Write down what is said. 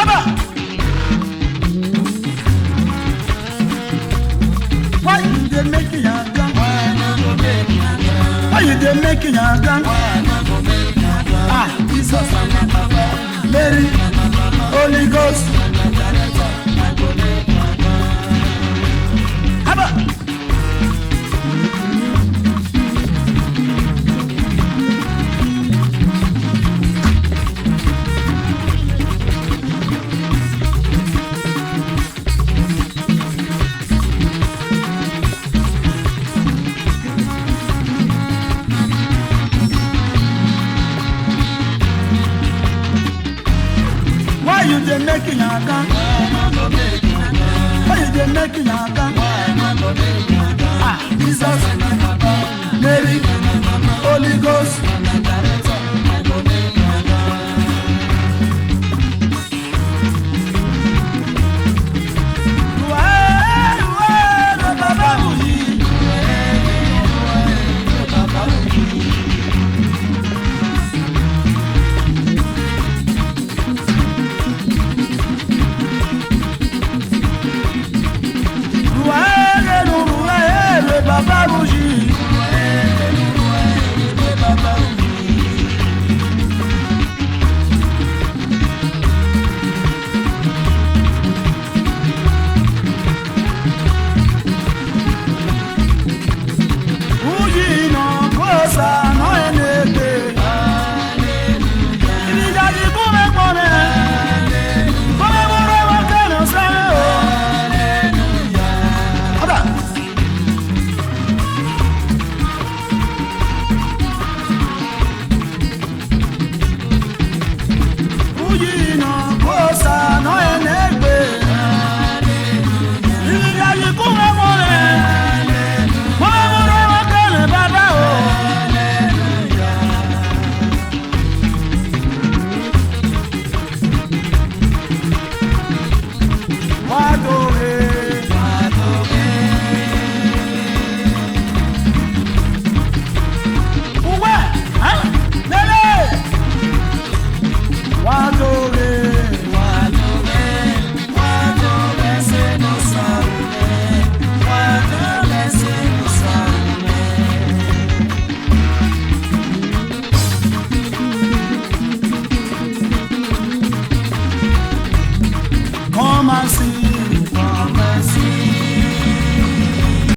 Haba. Why you dey make your gun? Why you dey make your gun? Ah, Jesus, Mary, Holy Ghost. Haba. Why you dey making your gun? Why you dey making your gun? Ah, Jesus, Mary, Holy Ghost.